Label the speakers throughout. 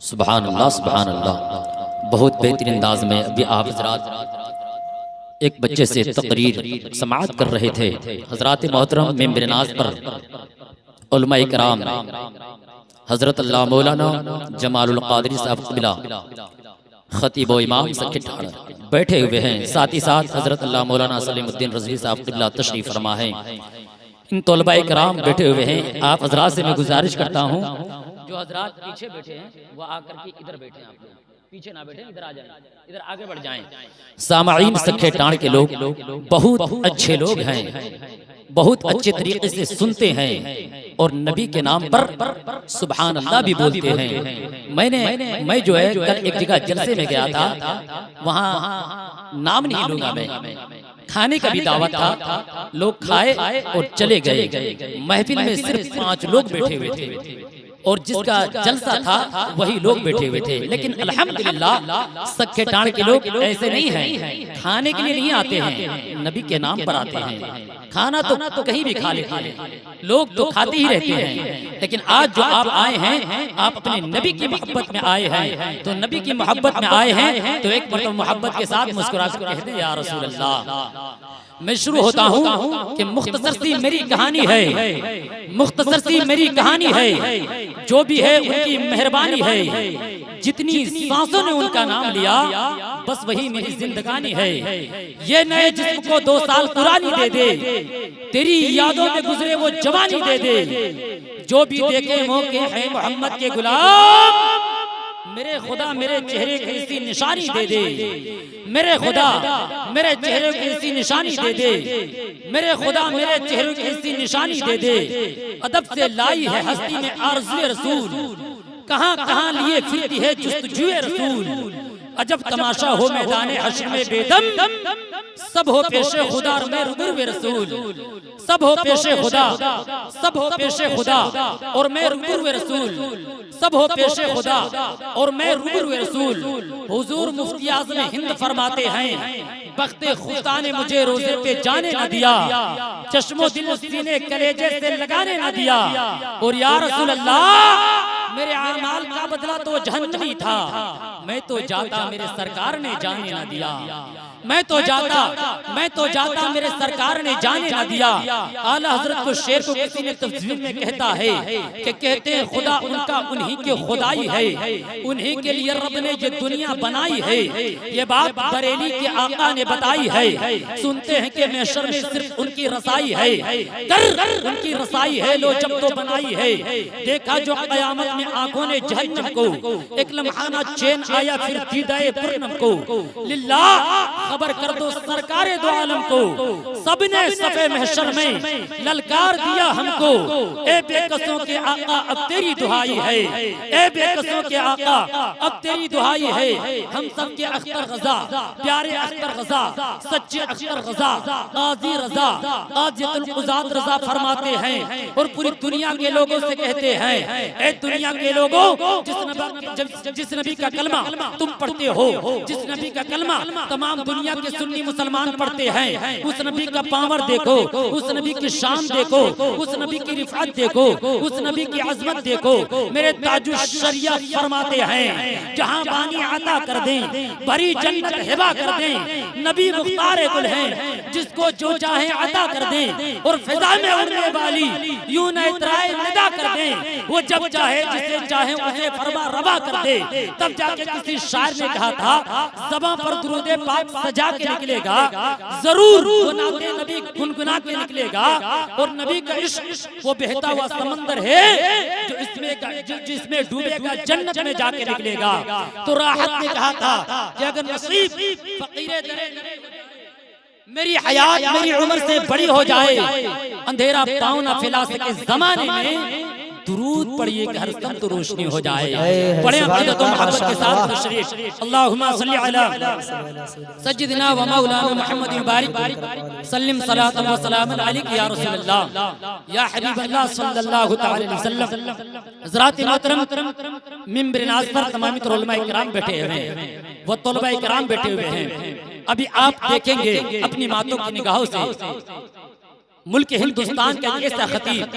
Speaker 1: सुभान अल्लाह सुभान अल्लाह। बहुत बेहतरीन अंदाज में अभी आप हजरात एक बच्चे से तकरीर समाअत कर रहे थे। हजरात मोहतरम मेंबर नाज पर उलमा इकराम हजरत अल्लाह मौलाना जमालुल कादरी साहब क़िबला खतीब व इमाम सखीठाड़ बैठे हुए हैं। साथ ही साथ हजरत अल्लाह मौलाना सलीमुद्दीन रज़वी साहब क़िबला तशरीफ फरमा है। इन तलबा इकराम बैठे हुए हैं। आप हजरात से मैं गुजारिश करता हूँ जो हजरात पीछे बैठे हैं वो आकर के इधर बैठे हैं। आप लोग पीछे ना बैठे, इधर आ जाएं, इधर आगे बढ़ जाएं। सामाईन सखेठाण के लोग बहुत अच्छे लोग हैं, बहुत अच्छे तरीके से सुनते हैं और नबी के नाम पर सुभान अल्लाह भी बोलते हैं। मैं जो है कल एक जगह जलसे में गया था, वहाँ नाम नहीं लूंगा मैं, खाने का भी दावत था, लोग खाए और चले गए। महफिल में सिर्फ 5 लोग बैठे हुए थे और जिसका जलसा था वही लोग बैठे हुए थे। लेकिन अल्हम्दुलिल्लाह सखेठाण के लोग ऐसे नहीं हैं, खाने के लिए नहीं आते हैं, नबी के नाम पर आते हैं। खाना तो कहीं भी खा लेते हैं, लोग तो खाते ही रहते हैं। लेकिन आज जो आप आए हैं, आप अपने नबी की मोहब्बत में आए हैं, तो नबी की मोहब्बत में आए हैं तो एक मतलब मोहब्बत के साथ मुस्कुरा कर कहते हैं या रसूल अल्लाह। मैं शुरू होता हूँ कि मुख्तसर सी मेरी कहानी है, मुख्तसर सी मेरी कहानी है, जो भी है उनकी मेहरबानी है। जितनी सांसों ने उनका नाम लिया बस वही मेरी जिंदगानी है। ये नए जिस्म को 2 साल पुरानी दे दे, तेरी यादों में गुजरे वो जवानी दे दे। जो भी देखे मौके है मोहम्मद के गुलाम, मेरे खुदा मेरे चेहरे की ऐसी निशानी दे दे। मेरे खुदा मेरे चेहरे की ऐसी निशानी दे दे। मेरे खुदा मेरे चेहरे की ऐसी निशानी दे दे। अदब से लाई है हस्ती में आरज़ुए रसूल, कहां कहां लिए फिरती है जुस्तजुए रसूल। अजब तमाशा हो मैदाने हश्र में बेदम, सब हो पेशे खुदा और मैं रूबरूए रसूल। सब हो पेशे खुदा, सब हो पेशे खुदा और मैं रूबरूए रसूल। सब हो पेशे खुदा और मैं रूबरूए रसूल। हुजूर मुफ्ती आज़म हिंद फरमाते हैं, बख्ते खुदा ने मुझे रोजे पे जाने न दिया, चश्मो दिल सीने कलेजे से लगाने न दिया। और या रसूल अल्लाह मेरे आमाल का बदला तो जहन्नमी था, मैं तो जाता मेरे सरकार ने जाने न दिया। मैं तो जाता मेरे सरकार ने जाने ना दिया। आला हजरत को शेर को किसी ने तस्वीर में कहता है कि कहते हैं खुदा उनका उन्हीं के खुदाई है, उन्हीं के लिए रब ने ये दुनिया बनाई है। ये बात बरेली के आका ने बताई है। सुनते हैं कि महशर में सिर्फ उनकी रसाई है, कर उनकी रसाई है लो जब तो बनाई है। देखा जो कयामत में आंखों ने जहन्नम को, एक लम्हाना चैन आया फिर दीदाए पूर्णम को। लिल्लाह खबर कर दो सरकारे दो आलम को, सबने सफे महशर में ललकार दिया हमको। ए बेकसों के आका अब तेरी दुहाई है, ए बेकसों के आका अब तेरी दुहाई है। हम सब के अख्तर गजा, प्यारे अख्तर गजा, सच्चे अख्तर गजा, गाजी रजा, गाजियतुल कुज़ात रजा फरमाते हैं और पूरी दुनिया के लोगों से कहते हैं, ए दुनिया के लोगों, जिस नबी का कलमा तुम पढ़ते हो, जिस नबी का कलमा तमाम दुनिया के सुन्नी मुसलमान पढ़ते हैं, उस नबी का पावर देखो, उस नबी की शान देखो, उस नबी की रिफात देखो, उस नबी की अजमत देखो। मेरे ताजुश शरिया फरमाते हैं, जहां बानी अता कर दें, भरी जन्नत हिबा कर दें। नबी मुख्तार कुल हैं, जिसको जो चाहे अता कर दें और फिजा में उड़ने वाली यूं न इतराए निदा कर दें। वो जब चाहे जिसे चाहे उसे फरमा रवा कर दे। तब जाके किसी शायर ने कहा था, ज़बां पर दुरूद पाक सजा के निकलेगा, जरूर वो नाते नबी गुनगुना के निकलेगा। और नबी का इश्क वो बहता हुआ समंदर है जो जिसमें डूबेगा जन्नत में जाके निकलेगा। तो राहत ने कहा था कि अगर नसीब फकीरे दरे मेरी हयात मेरी उम्र से बड़ी हो जाए, अंधेरा पाँव न फैला सके ज़माने में, दुरूद पढ़िए कि हर दम तो रोशनी हो जाए। बड़े अक़ीदत और मोहब्बत के साथ तशरीफ। अल्लाहुम्मा सल्ली अला सय्यिदिना व मौलाना मुहम्मद बारिक सल्लिम सलातन व सलामन अलैका या रसूल अल्लाह या हबीब अल्लाह सल्लल्लाहु तआला अलैहि वसल्लम। हज़रात मोहतरम मिंबर नाज़ पर तमाम उलमा इकराम बैठे हुए हैं, वो तलबा इकराम बैठे हुए हैं। अभी आप देखेंगे अपनी मातों की निगाहों से मुल्क हिंदुस्तान का एक ऐसा खतीब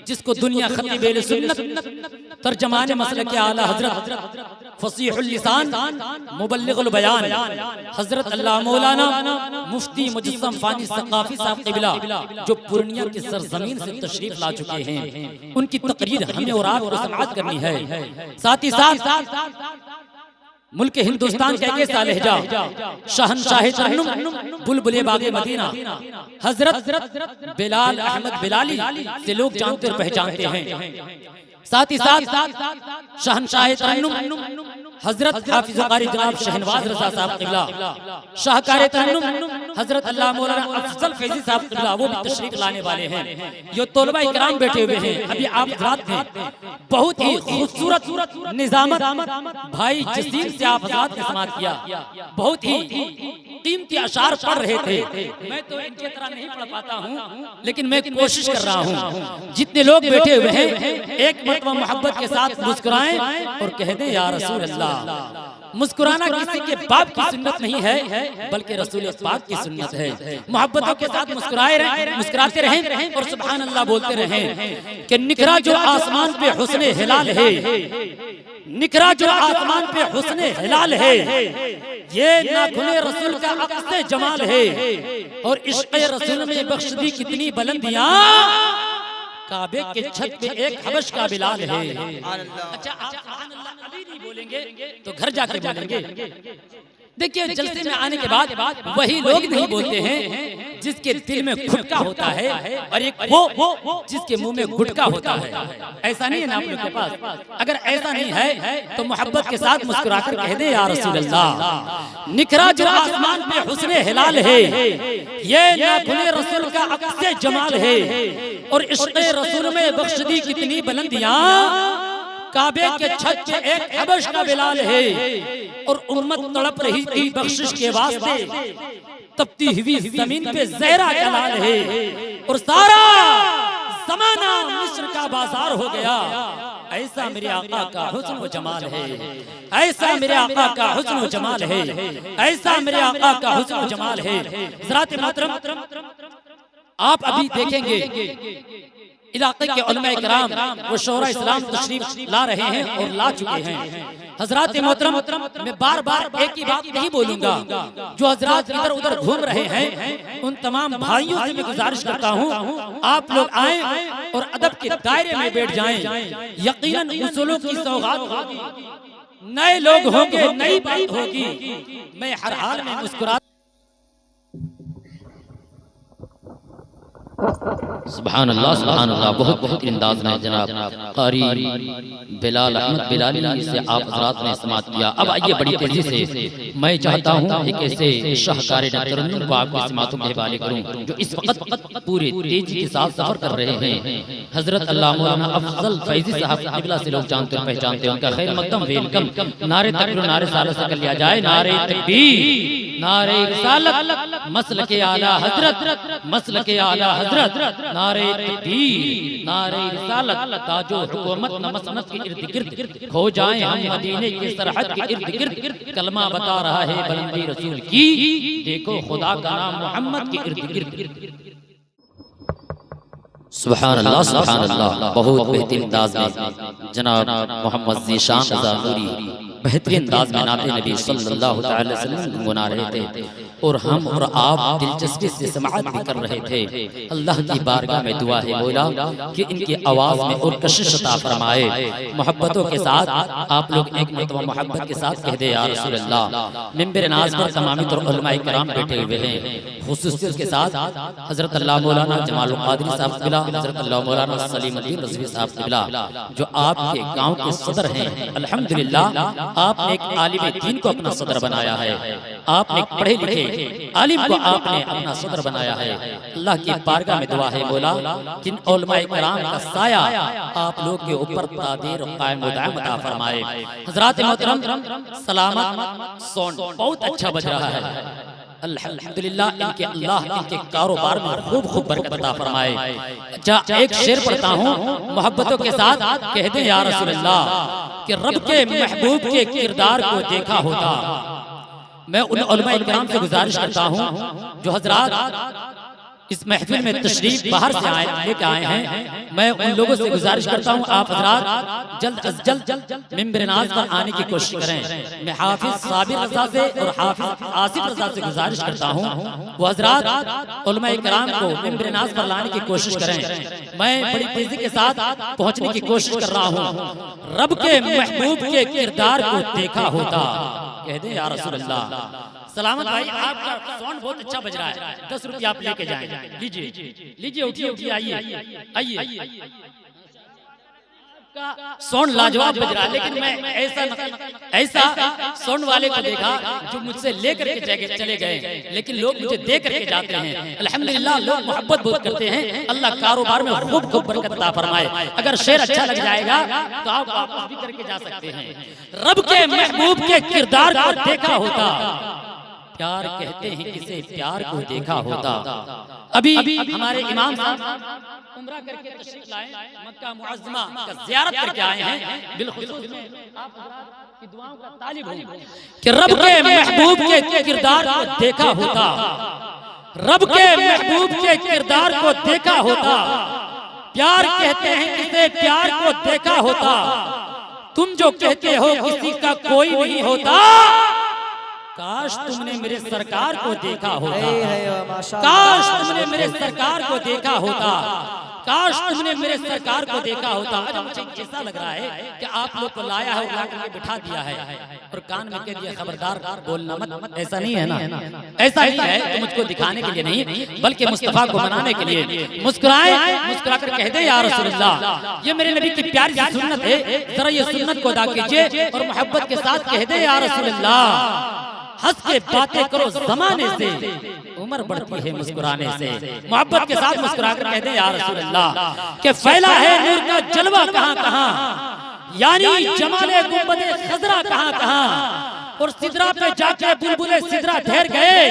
Speaker 1: जिसको दुनिया खतीब सुन्नत तर्जमान मसले के आला हजरत फसीहुल लिसान मुबल्लिगुल बयान हजरत अल्लाह मौलाना मुफ्ती मुजस्सम फानी सकाफी साहब क़िबला जो पूर्णिया की सरजमीन से तशरीफ ला चुके हैं, उनकी तकरीर हमें और आपको समाअत करनी है। साथ ही साथ मुल्क हिंदुस्तान का एक ऐसा लहजा शहनशाह तरन्नुम बुलबुले बागे मदीना हजरत बिलाल अहमद बिलाली से लोग जानते और पहचानते हैं। साथ ही साथ शहनशाह तरन्नुम हजरत हाफिज कारी जनाब शहनवाज रजा साहब क़िबला, शाहकार तरन्नुम हजरत अल्लाह मौलाना अफजल फैजी साहब क़िबला वो भी तशरीफ लाने वाले हैं। ये तलबा इकराम बैठे हुए हैं। अभी आप हज़रात ने बहुत ही खूबसूरत निज़ामत भाई जसीम से आप हज़रात ने समाअत किया, बहुत ही कीमती अशार पढ़ रहे थे। मैं तो इनकी तरह नहीं पढ़ पाता हूँ, लेकिन मैं कोशिश कर रहा हूँ। जितने लोग बैठे हुए हैं एक मरतबा मोहब्बत के साथ मुस्कुराएं और कह दें या रसूल अल्लाह। मुस्कुराना किसी के बाप की सुन्नत नहीं है, बल्कि रसूल पाक की सुन्नत है। मोहब्बतों के साथ मुस्कुराते रहें और सुभान अल्लाह बोलते रहें कि निखरा जो आसमान पे हुस्ने हिलाल है, निखरा जो आसमान पे हुस्ने हिलाल है, ये नाखुने रसूल का अक्स जमाल है और इश्क़ रसूल में बख्श दी कितनी बुलंदियां, काबे के छत पे एक हबश का बिलाल है। अच्छा आप सुभान अल्लाह अभी नहीं बोलेंगे तो घर जाके बोलेंगे। देखिए जलसे में आने के बाद वही लोग नहीं बोलते हैं जिसके दिल में गुटका होता है और एक वो जिसके मुंह में गुटका होता है। ऐसा नहीं है ना आप लोग के पास? अगर ऐसा नहीं है तो मोहब्बत के साथ मुस्कुराकर कह दे या रसूल अल्लाह। निखरा जो आसमान पे हुस्ने हिलाल है, ये नाखुने रसूल का अक्स जमाल है और इश्क़ रसूल में बख्श दी कितनी बुलंदियां, काबे के छत पे एक हबश का बिलाल है और उम्मत तड़प रही थी बख्शिश के वास्ते, तपती हुई जमीन पे ज़हरा का लाल है और सारा ज़माना मिस्र का बाजार हो गया। ऐसा मेरे आका का हुस्न व जमाल है, ऐसा मेरे आका का हुस्न व जमाल है, ऐसा मेरे आका का हुस्न व जमाल है। हज़रात मोहतरम आप अभी देखेंगे इलाके के उलमाए किराम वो शोरा इस्लाम तशरीफ ला रहे हैं और ला चुके हैं। हजरात मोहतरम मैं बार बार एक ही बात नहीं बोलूंगा, जो हजरात इधर उधर घूम रहे हैं उन तमाम भाइयों से मैं गुजारिश करता हूं आप लोग आए और अदब के दायरे में बैठ जाएं। यकीनन उसूलों की सौगात होगी, नए लोग होंगे, नई बात होगी। मैं हर हाल में मुस्कुरा सुभान अल्लाह बहुत बहुत अंदाज में जनाब कारी बिलाल अहमद बिलाली से आप हज़रात ने समाअत किया। अब आइए बड़ी तेजी से मैं चाहता हूँ एक ऐसे शाहकार तरन्नुम को आपकी समाअतों के हवाले करूँ जो इस वक्त पूरे तेजी के साथ सफर कर रहे हैं। हजरत अल्लाह मौलाना अफजल फैजी साहब क़िबला से लोग जानते और पहचानते हैं, उनका खैर मकदम वेलकम। नारे तकबीर नारे सालत से कर लिया जाए, नारे तकबीर नारे रिसालत मसलके आला हजरत, मसलके आला हजरत, नारे तकबीर नारे रिसालत, ताजो हुकूमत न मसनद के इर्द गिर्द खो जाएं हम मदीने के सरहद के इर्द गिर्द। कलमा बता रहा है बुलंदी रसूल की, देखो खुदा का नाम मोहम्मद के इर्द गिर्द। सुभान अल्लाह सुभान अल्लाह। बहुत बेहतरीन अंदाज में जनाब मोहम्मद ज़ीशान रज़ा नूरी बेहतरीन अंदाज में नाते नबी सल्लल्लाहु अलैहि वसल्लम गुनगुना रहे थे और हम और आप दिलचस्पी से समाअत भी कर रहे थे। अल्लाह की बारगाह में दुआ है मौला कि इनकी आवाज़ में और कशिश अता फरमाए। मोहब्बतों के साथ आप लोग एक मरतबा मोहब्बत के साथ कह दे या रसूल अल्लाह। मिंबर नाज़ पर तमामी तौर उलमाए किराम बैठे हुए हैं, खुसूसियत के साथ हज़रत अल्लाह मौलाना जमाल क़ादरी साहब क़िबला, हज़रत अल्लाह मौलाना सलीमुद्दीन रज़वी साहब क़िबला जो आपके गाँव के सदर हैं। अल्हम्दुलिल्लाह आपने एक आलिम दीन को अपना सदर बनाया है, आपने एक पढ़े लिखे आलिम को आपने अपना सदर बनाया है। अल्लाह की बारगाह में दुआ है मौला जिन उलमाए किराम का साया आप लोग के ऊपर तादीर और कायम व दायम अता फरमाए। हज़रात मोहतरम सलामत साउंड बहुत अच्छा बज रहा है, अल्हम्दुलिल्लाह। इनके अल्लाह इनके कारोबार में खूब खूब बरकत अता फरमाए। अच्छा एक शेर पढ़ता हूँ मोहब्बतों के साथ कह दे या रसूल अल्लाह कि रब के महबूब के किरदार को देखा होता। मैं उन उलमाए किराम से गुजारिश करता हूँ जो हजरात इस महफिल में तशरीफ बाहर से लेके आए हैं, मैं उन लोगों से गुजारिश करता हूं आप हजरात जल्द अज जल्द मिंबर नाज पर आने की कोशिश करें। मैं हाफिज साबिर रजा से और हाफिज आसिफ रजा से गुजारिश करता हूं वो हजरात उलमा इकराम को मिंबर नाज पर लाने की कोशिश करें। मैं बड़ी तेजी के साथ पहुंचने की कोशिश कर रहा हूं। रब के महबूब के किरदार को देखा होता, कह दे या रसूल अल्लाह। सलामत भाई, आपका साउंड बहुत अच्छा बज रहा है, 10 रुपये आप लेके जाएं। लीजिए लीजिए, उठिए उठिए, आइए आइए। साउंड लाजवाब बज रहा है, लेकिन मैं ऐसा साउंड वाले को देखा जो मुझसे लेकर के चले गए, लेकिन लोग मुझे दे करके जाते हैं। अल्हम्दुलिल्लाह, लोग मोहब्बत बहुत करते हैं। अल्लाह कारोबार में खूब खूब बरकत अता फरमाए। अगर शेर अच्छा लग जाएगा तो आप वापस भी करके जा सकते हैं। रब के महबूब के किरदार को देखा होता, प्यार कहते हैं किसे, प्यार को देखा होता। अभी हमारे इमाम साहब उम्रा करके तशरीफ लाए, मक्का मुअज्जमा का ज़ियारत करके आए हैं। बिलखुसूस में आप की दुआओं का तालिब हूं कि रब के महबूब के किरदार को देखा होता, रब के महबूब के किरदार को देखा होता। प्यार कहते हैं किसे, प्यार को देखा होता। तुम जो कहते हो किसी का कोई नहीं होता, काश तुमने मेरे सरकार को देखा होता, काश तुमने मेरे सरकार को देखा होता, काश तुमने मेरे सरकार को देखा होता। अरे मुझे ऐसा लग रहा है कि आप लोग को लाया है और ला करके बिठा दिया है और कान में कह दिया खबरदार बोलना मत। ऐसा नहीं है ना, ऐसा ही है तो मुझको दिखाने के लिए नहीं, बल्कि मुस्तफा को मनाने के लिए। मुस्कुराए, मुस्कुराकर कह दे या रसूल अल्लाह, ये मेरे नबी की प्यारी सी सुन्नत है, जरा ये सुन्नत को अदा कीजिए और मोहब्बत के साथ कह दे या रसूल अल्लाह। हंस के बातें करो जमाने से, उम्र बढ़ती है मुस्कुराने से। मोहब्बत के साथ मुस्कुराकर कह दे या रसूल अल्लाह कि फैला है नूर का जलवा कहां कहां, यानी जमाले गुंबदे खजरा कहां कहां। और सिदरा पे जाके बुलबुले सिदरा ठहर गए,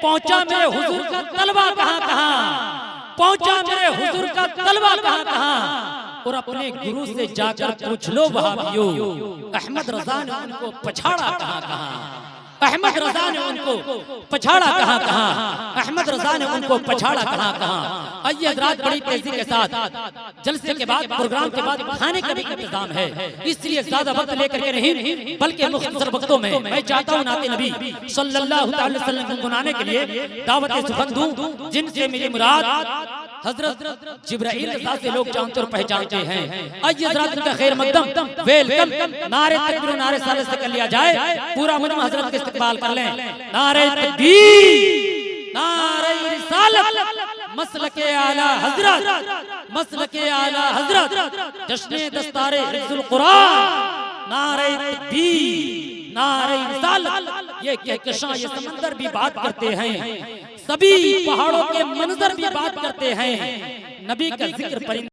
Speaker 1: पहुंचा मेरे हुजूर का तलवा कहां कहां, पहुंचा मेरे हुजूर का तलवा कहां कहां। और अपने गुरु से जाकर पूछ लो वहाबियो, अहमद रजा ने उनको पछाड़ा कहां कहां, अहमद रजा ने उनको पछाड़ा कहां कहां, अहमद रजा ने उनको पछाड़ा कहां कहां। आइए हज़रात, बड़ी तेजी के साथ जलसे के बाद, प्रोग्राम के बाद खाने का भी इंतजाम है, इसलिए ज्यादा वक्त लेकर के नहीं बल्कि मुख्तसर वक्तों में मैं चाहता हूं नाते नबी सल्लल्लाहु अलैहि वसल्लम को गुनगुनाने के लिए दावत सुखन दूं, जिनसे मेरी मुराद हजरत जिब्राइल रज़ा से लोग जानते और पहचानते हैं। आइए हज़रात, इनका खैर मकदम वेलकम नारे तकबीर नारे साले से कर लिया जाए। पूरा मजमा हजरत के इस्तकबाल कर लें। नारे तकबीर, नारे रिसालत, मसलके आला हजरत, मसलके आला हजरत, जश्ने दस्तारे हिफ्जुल कुरान। नारे तकबीर, नारे रिसालत। ये कहकशां, ये समंदर भी बात करते हैं, सभी पहाड़ों के मंजर भी बात करते हैं। नबी का जिक्र परिंदे